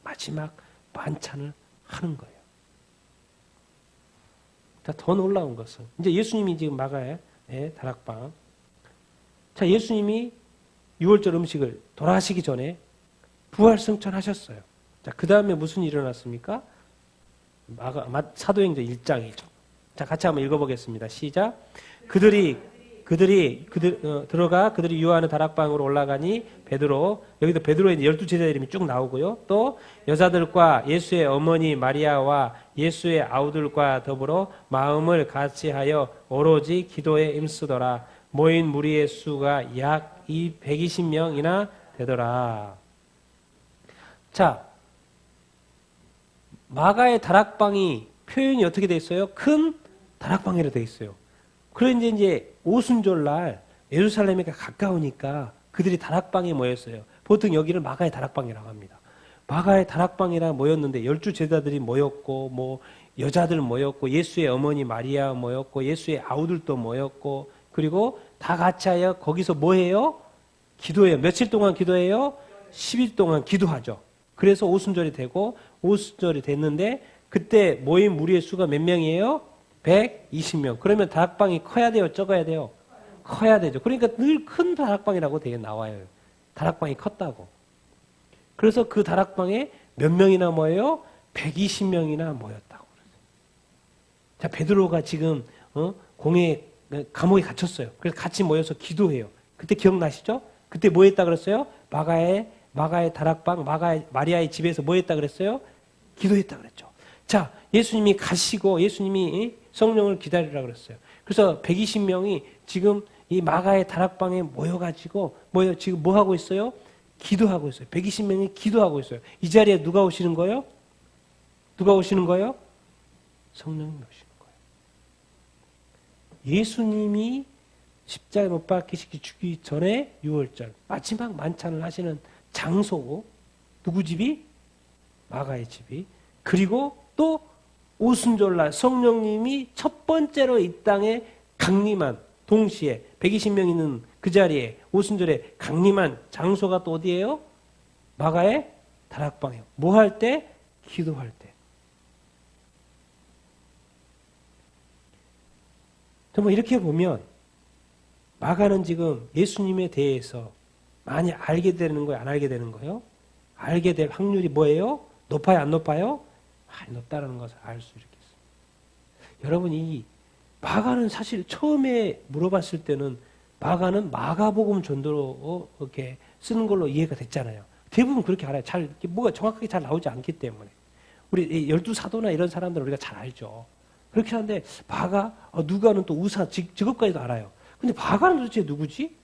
마지막 만찬을 하는 거예요. 더 놀라운 것은 이제 예수님이 지금 마가의 다락방. 자, 예수님이 6월절 음식을 돌아가시기 전에 부활승천하셨어요. 자, 그 다음에 무슨 일이 일어났습니까? 사도행전 1장이죠. 자, 같이 한번 읽어보겠습니다. 시작. 그들이 들어가 그들이 유하는 다락방으로 올라가니 베드로, 여기도 베드로의 12제자 이름이 쭉 나오고요. 또 여자들과 예수의 어머니 마리아와 예수의 아우들과 더불어 마음을 같이하여 오로지 기도에 힘쓰더라. 모인 무리의 수가 약 120명이나 되더라. 자, 마가의 다락방이 표현이 어떻게 돼 있어요? 큰 다락방이라 돼 있어요. 그런데 이제 오순절날 예루살렘에 가까우니까 그들이 다락방에 모였어요. 보통 여기를 마가의 다락방이라고 합니다. 마가의 다락방이라 모였는데 12제자들이 모였고 뭐 여자들 모였고 예수의 어머니 마리아 모였고 예수의 아우들도 모였고 그리고 다 같이 하여 거기서 뭐 해요? 기도해요. 며칠 동안 기도해요? 10일 동안 기도하죠. 그래서 오순절이 되고 오순절이 됐는데 그때 모인 무리의 수가 몇 명이에요? 120명. 그러면 다락방이 커야 돼요? 적어야 돼요? 커야 되죠. 그러니까 늘 큰 다락방이라고 되게 나와요. 다락방이 컸다고. 그래서 그 다락방에 몇 명이나 모여요? 120명이나 모였다고. 자, 베드로가 지금 감옥에 갇혔어요. 그래서 같이 모여서 기도해요. 그때 기억나시죠? 그때 뭐 했다 그랬어요? 마가의 다락방, 마리아의 집에서 뭐 했다 그랬어요? 기도했다 그랬죠. 자, 예수님이 가시고 예수님이 성령을 기다리라 그랬어요. 그래서 120명이 지금 이 마가의 다락방에 모여가지고 지금 뭐 하고 있어요? 기도하고 있어요. 120명이 기도하고 있어요. 이 자리에 누가 오시는 거예요? 누가 오시는 거예요? 성령님이 오시는 거예요. 예수님이 십자가에 못 박히시기 죽기 전에 6월절 마지막 만찬을 하시는 장소 누구 집이? 마가의 집이. 그리고 또 오순절날 성령님이 첫 번째로 이 땅에 강림한 동시에 120명 있는 그 자리에 오순절에 강림한 장소가 또 어디예요? 마가의 다락방에. 뭐 할 때? 기도할 때. 정말 이렇게 보면 마가는 지금 예수님에 대해서 많이 알게 되는 거예요? 안 알게 되는 거예요? 알게 될 확률이 뭐예요? 높아요? 안 높아요? 많이 높다는 것을 알 수 있겠습니다. 여러분, 이 마가는 사실 처음에 물어봤을 때는 마가는 마가복음 전도로 이렇게 쓰는 걸로 이해가 됐잖아요. 대부분 그렇게 알아요. 잘 뭐가 정확하게 잘 나오지 않기 때문에. 우리 12사도나 이런 사람들은 우리가 잘 알죠. 그렇게 하는데 마가, 누가는 또 우사 직업까지도 알아요. 근데 마가는 도대체 누구지?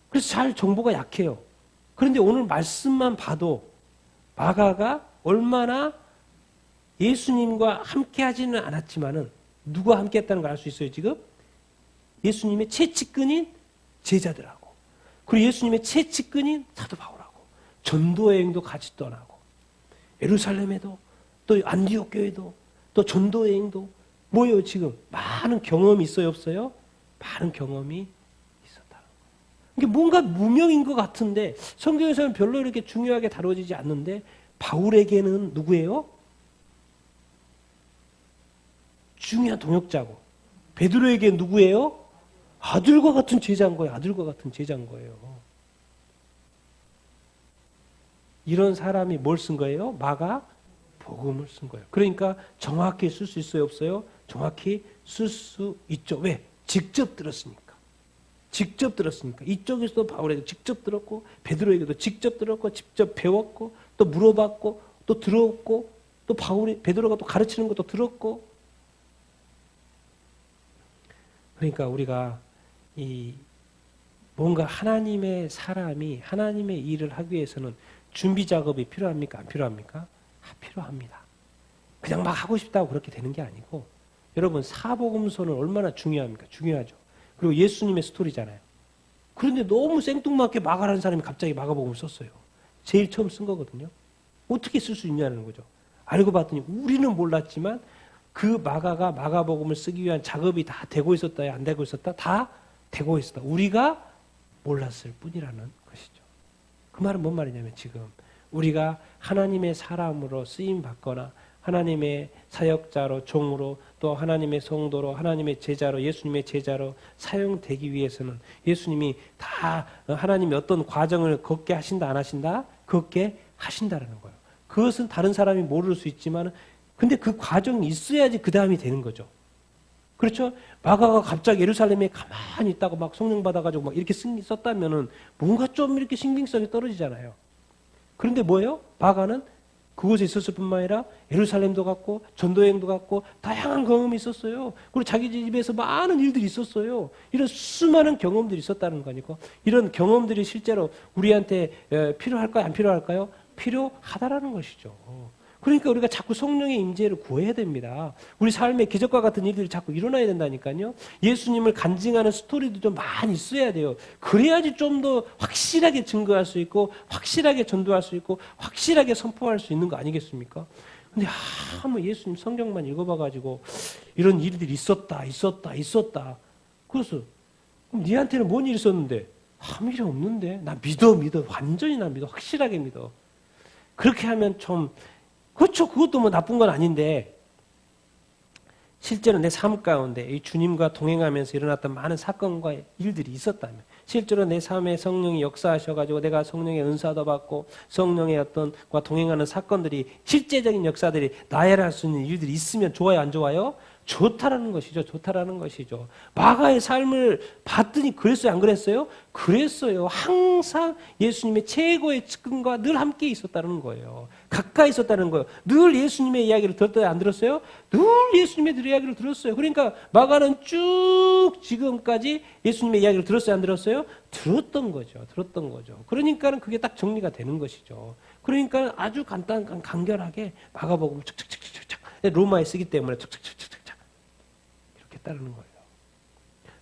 그래서 잘 정보가 약해요. 그런데 오늘 말씀만 봐도 마가가 얼마나 예수님과 함께 하지는 않았지만은 누가 함께 했다는 걸 알 수 있어요, 지금? 예수님의 채찍근인 제자들하고, 그리고 예수님의 채찍근인 사도 바울하고, 전도 여행도 같이 떠나고, 예루살렘에도, 또 안디옥 교회도, 또 전도 여행도, 뭐예요, 지금? 많은 경험이 있어요, 없어요? 많은 경험이 있었다는 거예요. 이게 뭔가 무명인 것 같은데, 성경에서는 별로 이렇게 중요하게 다뤄지지 않는데, 바울에게는 누구예요? 중요한 동역자고, 베드로에게 누구예요? 아들과 같은 제자인 거예요. 아들과 같은 제자인 거예요. 이런 사람이 뭘 쓴 거예요? 마가 복음을 쓴 거예요. 그러니까 정확히 쓸 수 있어요, 없어요? 정확히 쓸 수 있죠. 왜? 직접 들었으니까. 직접 들었으니까. 이쪽에서도 바울에게 직접 들었고, 베드로에게도 직접 들었고, 직접 배웠고, 또 물어봤고, 또 들었고, 또 베드로가 또 가르치는 것도 들었고. 그러니까 우리가 이 뭔가 하나님의 사람이 하나님의 일을 하기 위해서는 준비 작업이 필요합니까? 안 필요합니까? 필요합니다. 그냥 막 하고 싶다고 그렇게 되는 게 아니고, 여러분 사복음서는 얼마나 중요합니까? 중요하죠. 그리고 예수님의 스토리잖아요. 그런데 너무 생뚱맞게 마가라는 사람이 갑자기 마가복음을 썼어요. 제일 처음 쓴 거거든요. 어떻게 쓸 수 있냐는 거죠. 알고 봤더니 우리는 몰랐지만 그 마가가 마가복음을 쓰기 위한 작업이 다 되고 있었다, 안 되고 있었다? 다 되고 있었다. 우리가 몰랐을 뿐이라는 것이죠. 그 말은 뭔 말이냐면, 지금 우리가 하나님의 사람으로 쓰임 받거나 하나님의 사역자로, 종으로, 또 하나님의 성도로, 하나님의 제자로, 예수님의 제자로 사용되기 위해서는 예수님이 다 하나님이 어떤 과정을 걷게 하신다, 안 하신다? 걷게 하신다라는 거예요. 그것은 다른 사람이 모를 수 있지만, 근데 그 과정이 있어야지 그 다음이 되는 거죠. 그렇죠? 마가가 갑자기 예루살렘에 가만히 있다가 막 성령 받아가지고 막 이렇게 썼다면은 뭔가 좀 이렇게 신빙성이 떨어지잖아요. 그런데 뭐예요? 마가는 그곳에 있었을 뿐만 아니라 예루살렘도 갔고, 전도여행도 갔고, 다양한 경험이 있었어요. 그리고 자기 집에서 많은 일들이 있었어요. 이런 수많은 경험들이 있었다는 거니까, 이런 경험들이 실제로 우리한테 필요할까요? 안 필요할까요? 필요하다라는 것이죠. 그러니까 우리가 자꾸 성령의 임재를 구해야 됩니다. 우리 삶에 기적과 같은 일들이 자꾸 일어나야 된다니까요. 예수님을 간증하는 스토리도 좀 많이 있어야 돼요. 그래야지 좀 더 확실하게 증거할 수 있고, 확실하게 전도할 수 있고, 확실하게 선포할 수 있는 거 아니겠습니까? 근데 뭐 예수님 성경만 읽어봐가지고 이런 일들이 있었다. 그래서 그럼 니한테는 뭔 일이 있었는데? 아무 일이 없는데? 나 믿어. 완전히 나 믿어. 확실하게 믿어. 그렇게 하면 좀, 그렇죠. 그것도 뭐 나쁜 건 아닌데, 실제로 내 삶 가운데 이 주님과 동행하면서 일어났던 많은 사건과 일들이 있었다면, 실제로 내 삶에 성령이 역사하셔가지고 내가 성령의 은사도 받고 성령의 어떤과 동행하는 사건들이, 실제적인 역사들이 나열할 수 있는 일들이 있으면 좋아요, 안 좋아요? 좋다라는 것이죠. 마가의 삶을 봤더니 그랬어요, 안 그랬어요? 그랬어요. 항상 예수님의 최고의 측근과 늘 함께 있었다는 거예요. 가까이 있었다는 거예요. 늘 예수님의 이야기를 들었어요, 안 들었어요? 늘 예수님의 이야기를 들었어요. 그러니까 마가는 쭉 지금까지 예수님의 이야기를 들었어요, 안 들었어요? 들었던 거죠. 그러니까는 그게 딱 정리가 되는 것이죠. 그러니까 아주 간결하게 마가복음을 척척척척척, 로마에 쓰기 때문에 척척척척 따르는 거예요.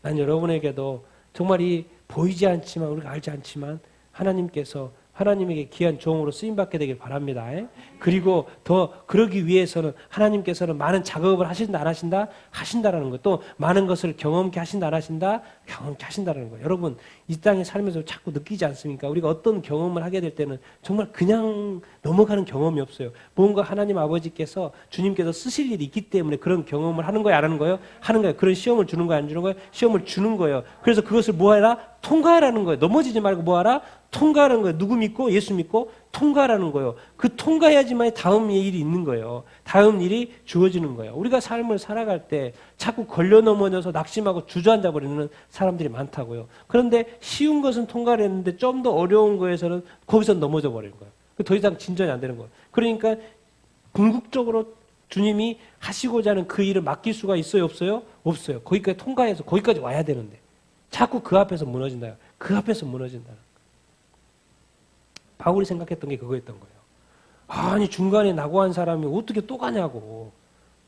난 여러분에게도 정말 이 보이지 않지만, 우리가 알지 않지만 하나님께서 하나님에게 귀한 종으로 쓰임받게 되길 바랍니다. 그리고 더 그러기 위해서는 하나님께서는 많은 작업을 하신다 안 하신다? 하신다라는 거. 또 많은 것을 경험케 하신다 안 하신다? 경험케 하신다라는 거예요. 여러분 이 땅에 살면서 자꾸 느끼지 않습니까? 우리가 어떤 경험을 하게 될 때는 정말 그냥 넘어가는 경험이 없어요. 뭔가 하나님 아버지께서 주님께서 쓰실 일이 있기 때문에 그런 경험을 하는 거예요? 안 하는 거예요? 하는 거예요. 그런 시험을 주는 거예요? 안 주는 거예요? 시험을 주는 거예요. 그래서 그것을 뭐하라? 통과하라는 거예요. 넘어지지 말고 뭐하라? 통과하는 거예요. 누구 믿고? 예수 믿고 통과하라는 거예요. 그 통과해야지만 다음 일이 있는 거예요. 다음 일이 주어지는 거예요. 우리가 삶을 살아갈 때 자꾸 걸려 넘어져서 낙심하고 주저앉아 버리는 사람들이 많다고요. 그런데 쉬운 것은 통과를 했는데 좀 더 어려운 거에서는 거기서 넘어져 버리는 거예요. 더 이상 진전이 안 되는 거예요. 그러니까 궁극적으로 주님이 하시고자 하는 그 일을 맡길 수가 있어요? 없어요? 없어요. 거기까지 통과해서 거기까지 와야 되는데 자꾸 그 앞에서 무너진다. 그 앞에서 무너진다. 바울이 생각했던 게 그거였던 거예요. 아니 중간에 낙오한 사람이 어떻게 또 가냐고.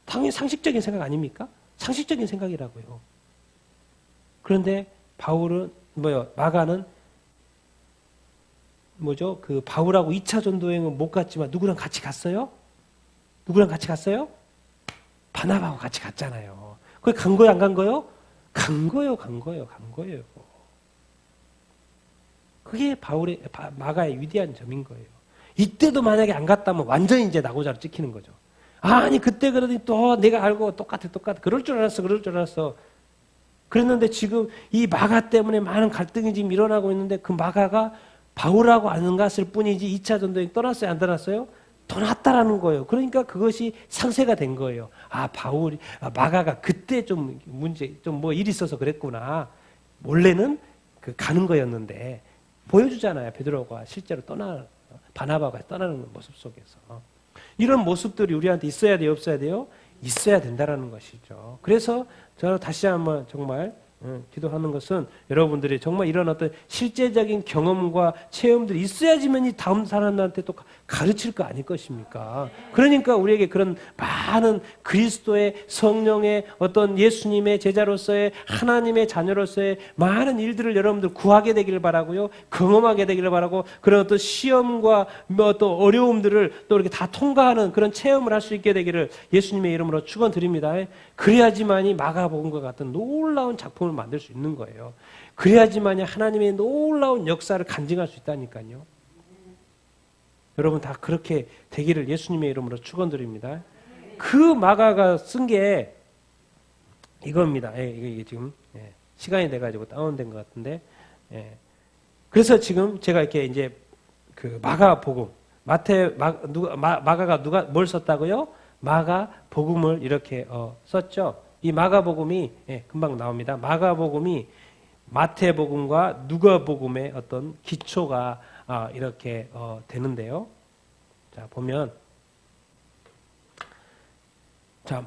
당연히 상식적인 생각 아닙니까? 상식적인 생각이라고요. 그런데 바울은 마가는 그 바울하고 2차 전도여행은 못 갔지만 누구랑 같이 갔어요? 누구랑 같이 갔어요? 바나바하고 같이 갔잖아요. 거기 간 거예요, 안 간 거예요? 간 거예요. 그게 마가의 위대한 점인 거예요. 이때도 만약에 안 갔다면 완전히 이제 낙오자로 찍히는 거죠. 아니 그때 그러더니 또 내가 알고 똑같아. 그럴 줄 알았어. 그랬는데 지금 이 마가 때문에 많은 갈등이 지금 일어나고 있는데 그 마가가 바울하고 안 갔을 뿐이지 2차 전도에 떠났어요? 안 떠났어요? 떠났다라는 거예요. 그러니까 그것이 상쇄가 된 거예요. 마가가 그때 좀 일이 있어서 그랬구나. 원래는 가는 거였는데 보여주잖아요. 베드로가 실제로 바나바가 떠나는 모습 속에서. 이런 모습들이 우리한테 있어야 돼요? 없어야 돼요? 있어야 된다라는 것이죠. 그래서 저는 다시 한번 정말 기도하는 것은 여러분들이 정말 이런 어떤 실제적인 경험과 체험들이 있어야지만 이 다음 사람들한테 또 가르칠 거 아닐 것입니까? 그러니까 우리에게 그런 많은 그리스도의 성령의 어떤 예수님의 제자로서의 하나님의 자녀로서의 많은 일들을 여러분들 구하게 되기를 바라고요. 경험하게 되기를 바라고 그런 어떤 시험과 또 어려움들을 또 이렇게 다 통과하는 그런 체험을 할 수 있게 되기를 예수님의 이름으로 축원드립니다. 그래야지만이 마가복음과 같은 놀라운 작품을 만들 수 있는 거예요. 그래야지만이 하나님의 놀라운 역사를 간증할 수 있다니까요. 여러분 다 그렇게 되기를 예수님의 이름으로 축원드립니다. 그 마가가 쓴 게 이겁니다. 이게 지금 시간이 돼가지고 다운된 것 같은데, 그래서 지금 제가 이렇게 이제 그 마가복음 마가가 누가 뭘 썼다고요? 마가복음을 이렇게 썼죠. 이 마가복음이 금방 나옵니다. 마가복음이 마태복음과 누가복음의 어떤 기초가 이렇게 되는데요. 자 보면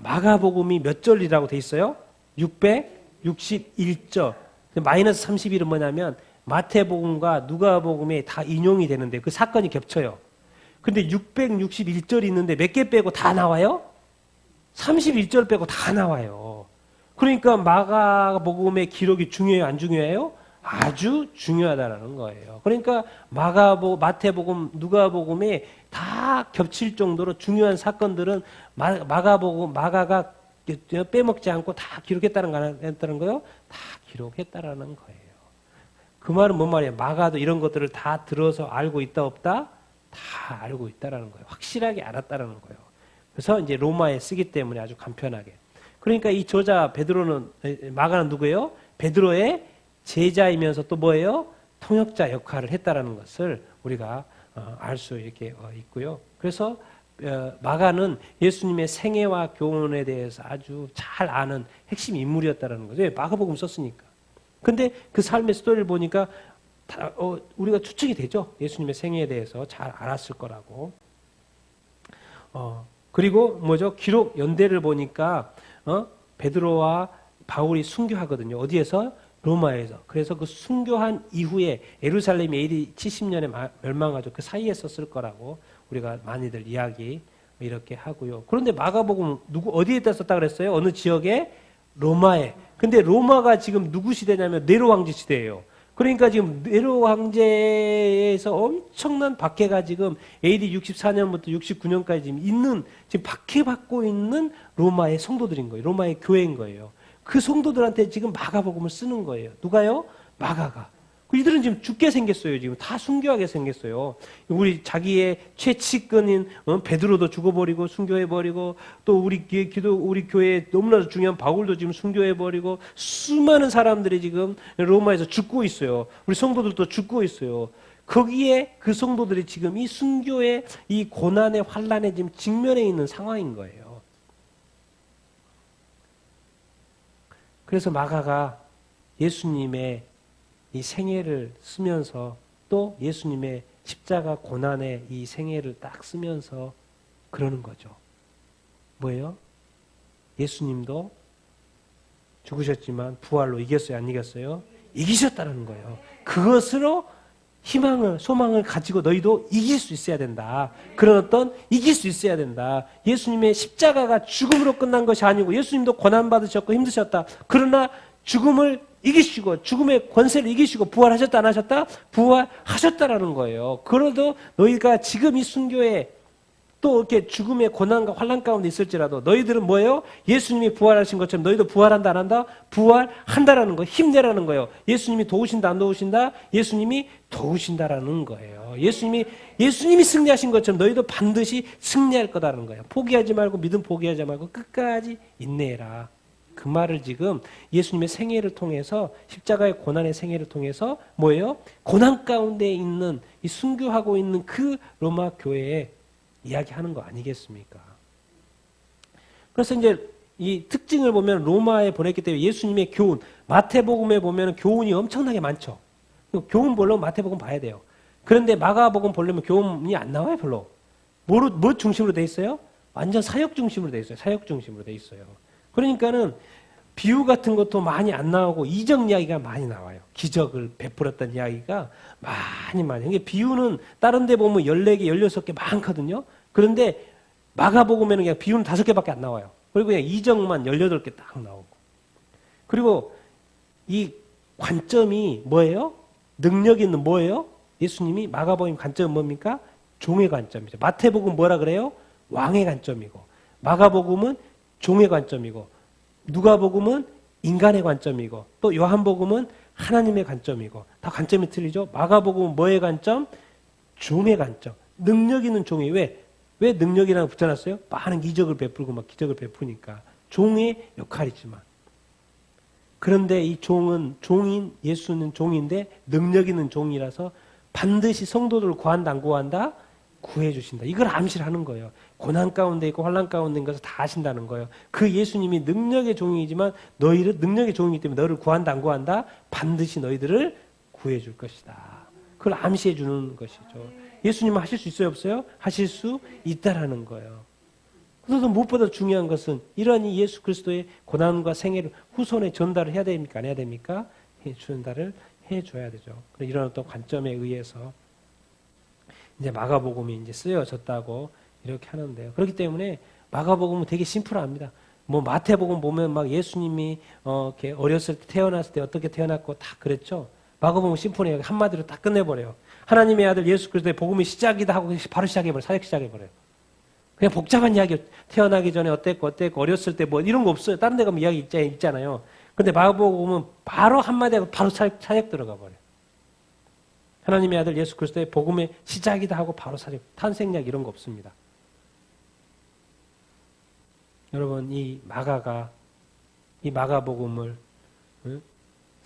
마가복음이 몇 절이라고 돼 있어요? 661절. 마이너스 31은 뭐냐면 마태복음과 누가복음에 다 인용이 되는데 그 사건이 겹쳐요. 근데 661절이 있는데 몇 개 빼고 다 나와요? 31절 빼고 다 나와요. 그러니까 마가복음의 기록이 중요해요? 안 중요해요? 아주 중요하다는 거예요. 그러니까 마태복음, 누가복음에 다 겹칠 정도로 중요한 사건들은 마가가 빼먹지 않고 다 기록했다는 거예요? 다 기록했다라는 거예요. 그 말은 뭔 말이에요? 마가도 이런 것들을 다 들어서 알고 있다 없다? 다 알고 있다라는 거예요. 확실하게 알았다라는 거예요. 그래서 이제 로마에 쓰기 때문에 아주 간편하게. 그러니까 이 저자 마가는 누구예요? 베드로의 제자이면서 또 뭐예요? 통역자 역할을 했다라는 것을 우리가 알 수 이렇게 있고요. 그래서 마가는 예수님의 생애와 교훈에 대해서 아주 잘 아는 핵심 인물이었다라는 거죠. 마가복음 썼으니까. 근데 그 삶의 스토리를 보니까 우리가 추측이 되죠. 예수님의 생애에 대해서 잘 알았을 거라고. 그리고 기록 연대를 보니까 베드로와 바울이 순교하거든요. 어디에서? 로마에서. 그래서 그 순교한 이후에 예루살렘이 AD 70년에 멸망하죠. 그 사이에 썼을 거라고 우리가 많이들 이야기 이렇게 하고요. 그런데 마가복음 어디에다 썼다 그랬어요? 어느 지역에? 로마에. 근데 로마가 지금 누구 시대냐면 네로 왕제 시대예요. 그러니까 지금 네로 황제에서 엄청난 박해가 지금 AD 64년부터 69년까지 지금 박해받고 있는 로마의 성도들인 거예요. 로마의 교회인 거예요. 그 성도들한테 지금 마가복음을 쓰는 거예요. 누가요? 마가가. 이들은 지금 죽게 생겼어요. 지금 다 순교하게 생겼어요. 우리 자기의 최측근인 베드로도 죽어버리고 순교해버리고 또 우리 교회에 너무나도 중요한 바울도 지금 순교해버리고 수많은 사람들이 지금 로마에서 죽고 있어요. 우리 성도들도 죽고 있어요. 거기에 그 성도들이 지금 이 순교의 이 고난의 환란에 지금 직면해 있는 상황인 거예요. 그래서 마가가 예수님의 이 생애를 쓰면서 또 예수님의 십자가 고난의 이 생애를 딱 쓰면서 그러는 거죠. 뭐예요? 예수님도 죽으셨지만 부활로 이겼어요? 안 이겼어요? 이기셨다는 거예요. 그것으로 희망을, 소망을 가지고 너희도 이길 수 있어야 된다. 그런 어떤 이길 수 있어야 된다. 예수님의 십자가가 죽음으로 끝난 것이 아니고 예수님도 고난받으셨고 힘드셨다. 그러나 죽음을 이기시고 죽음의 권세를 이기시고 부활하셨다 안 하셨다? 부활하셨다라는 거예요. 그래도 너희가 지금 이 순교에 또 이렇게 죽음의 고난과 환난 가운데 있을지라도 너희들은 뭐예요? 예수님이 부활하신 것처럼 너희도 부활한다 안 한다? 부활한다라는 거예요. 힘내라는 거예요. 예수님이 도우신다 안 도우신다? 예수님이 도우신다라는 거예요. 예수님이 승리하신 것처럼 너희도 반드시 승리할 거다라는 거예요. 포기하지 말고 믿음 포기하지 말고 끝까지 인내해라. 그 말을 지금 예수님의 생애를 통해서 십자가의 고난의 생애를 통해서 뭐예요? 고난 가운데 있는 이 순교하고 있는 그 로마 교회에 이야기하는 거 아니겠습니까? 그래서 이제 이 특징을 보면 로마에 보냈기 때문에 예수님의 교훈, 마태복음에 보면 교훈이 엄청나게 많죠. 교훈 보려면 마태복음 봐야 돼요. 그런데 마가복음 보려면 교훈이 안 나와요, 별로. 뭐 중심으로 돼 있어요? 완전 사역 중심으로 돼 있어요. 사역 중심으로 돼 있어요. 그러니까는 비유 같은 것도 많이 안 나오고 이적 이야기가 많이 나와요. 기적을 베풀었던 이야기가 많이. 이게 비유는 다른 데 보면 14개, 16개 많거든요. 그런데 마가복음에는 그냥 비유는 5개밖에 안 나와요. 그리고 그냥 이적만 18개 딱 나오고. 그리고 이 관점이 뭐예요? 능력 있는 뭐예요? 예수님이 마가복음 관점은 뭡니까? 종의 관점이죠. 마태복음 뭐라 그래요? 왕의 관점이고. 마가복음은 종의 관점이고. 누가복음은 인간의 관점이고 또 요한복음은 하나님의 관점이고 다 관점이 틀리죠. 마가복음은 뭐의 관점? 종의 관점. 능력 있는 종이 왜 능력이라고 붙여놨어요? 많은 이적을 베풀고 막 기적을 베푸니까 종의 역할이지만 그런데 이 종인 예수는 종인데 능력 있는 종이라서 반드시 성도들을 구한다 안 구한다? 구해주신다. 이걸 암시를 하는 거예요. 고난 가운데 있고 환난 가운데 있는 것을 다 아신다는 거예요. 그 예수님이 능력의 종이지만 너희를 능력의 종이기 때문에 너를 구한다 안 구한다? 반드시 너희들을 구해줄 것이다. 그걸 암시해 주는 것이죠. 예수님은 하실 수 있어요 없어요? 하실 수 있다라는 거예요. 그래서 무엇보다 중요한 것은 이러한 예수 그리스도의 고난과 생애를 후손에 전달을 해야 됩니까? 안 해야 됩니까? 전달을 해줘야 되죠. 이런 어떤 관점에 의해서 이제 마가복음이 이제 쓰여졌다고 이렇게 하는데요. 그렇기 때문에 마가복음은 되게 심플합니다. 뭐 마태복음 보면 막 예수님이 이렇게 어렸을 때 태어났을 때 어떻게 태어났고 다 그랬죠. 마가복음은 심플해요. 한마디로 딱 끝내버려요. 하나님의 아들 예수 그리스도의 복음이 시작이다 하고 바로 시작해버려요. 사역 시작해버려요. 그냥 복잡한 이야기 태어나기 전에 어땠고 어렸을 때 뭐 이런 거 없어요. 다른 데 가면 이야기 있잖아요. 근데 마가복음은 바로 한마디 하고 바로 사역 들어가 버려요. 하나님의 아들 예수 그리스도의 복음의 시작이다 하고 바로 사역, 탄생약 이런 거 없습니다. 여러분 이 마가복음을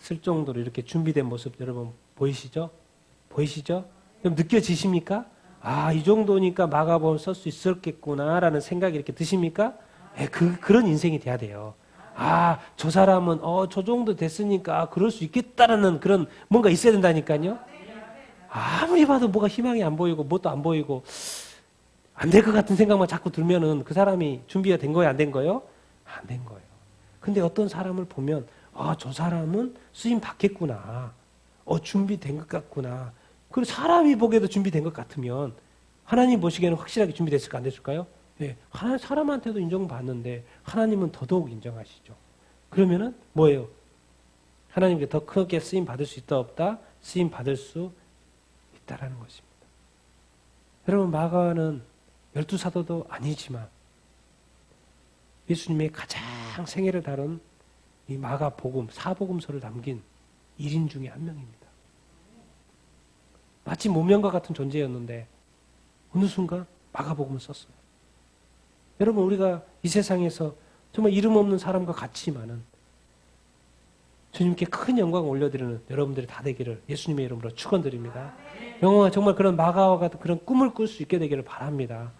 쓸 정도로 이렇게 준비된 모습 여러분 보이시죠? 그럼 느껴지십니까? 아, 이 정도니까 마가복음 쓸 수 있었겠구나라는 생각이 이렇게 드십니까? 그런 인생이 돼야 돼요. 아, 저 사람은 저 정도 됐으니까 그럴 수 있겠다라는 그런 뭔가 있어야 된다니까요. 아무리 봐도 뭐가 희망이 안 보이고 뭣도 안 보이고 안 될 것 같은 생각만 자꾸 들면은 그 사람이 준비가 된 거예요? 안 된 거예요? 안 된 거예요. 근데 어떤 사람을 보면 저 사람은 쓰임 받겠구나. 준비된 것 같구나. 그리고 사람이 보기에도 준비된 것 같으면 하나님 보시기에는 확실하게 준비됐을까 안 됐을까요? 네. 사람한테도 인정받는데 하나님은 더더욱 인정하시죠. 그러면은 뭐예요? 하나님께 더 크게 쓰임 받을 수 있다 없다? 쓰임 받을 수 있다라는 것입니다. 여러분, 마가는 12사도도 아니지만 예수님의 가장 생애를 다룬 이 마가복음, 사복음서를 남긴 1인 중에 한 명입니다. 마치 모명과 같은 존재였는데 어느 순간 마가복음을 썼어요. 여러분, 우리가 이 세상에서 정말 이름 없는 사람과 같지만은 주님께 큰 영광을 올려드리는 여러분들이 다 되기를 예수님의 이름으로 축원드립니다. 영광아, 정말 그런 마가와 같은 그런 꿈을 꿀 수 있게 되기를 바랍니다.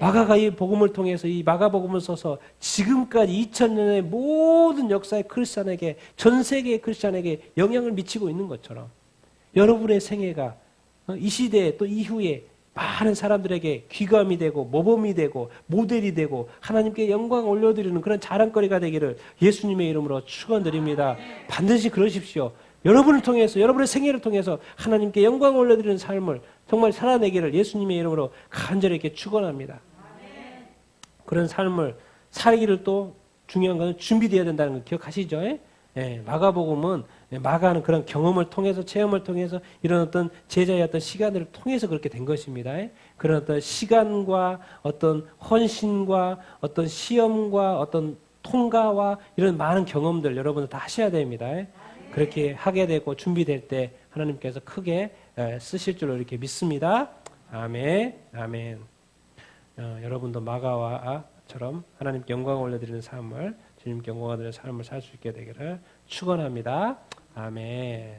마가가 이 복음을 통해서 이 마가복음을 써서 지금까지 2000년의 모든 역사의 크리스찬에게, 전 세계의 크리스찬에게 영향을 미치고 있는 것처럼 여러분의 생애가 이 시대에 또 이후에 많은 사람들에게 귀감이 되고 모범이 되고 모델이 되고 하나님께 영광 올려드리는 그런 자랑거리가 되기를 예수님의 이름으로 축원드립니다. 반드시 그러십시오. 여러분을 통해서, 여러분의 생애를 통해서 하나님께 영광 올려드리는 삶을 정말 살아내기를 예수님의 이름으로 간절히 이렇게 축원합니다. 그런 삶을 살기를 또 중요한 것은 준비되어야 된다는 걸 기억하시죠? 예, 마가복음은 마가는 그런 경험을 통해서, 체험을 통해서 이런 어떤 제자의 어떤 시간들을 통해서 그렇게 된 것입니다. 그런 어떤 시간과 어떤 헌신과 어떤 시험과 어떤 통과와 이런 많은 경험들 여러분들 다 하셔야 됩니다. 그렇게 하게 되고 준비될 때 하나님께서 크게 쓰실 줄로 이렇게 믿습니다. 아멘, 아멘. 여러분도 마가와처럼 하나님께 영광을 올려드리는 삶을, 주님께 영광을 드리는 삶을 살 수 있게 되기를 축원합니다. 아멘.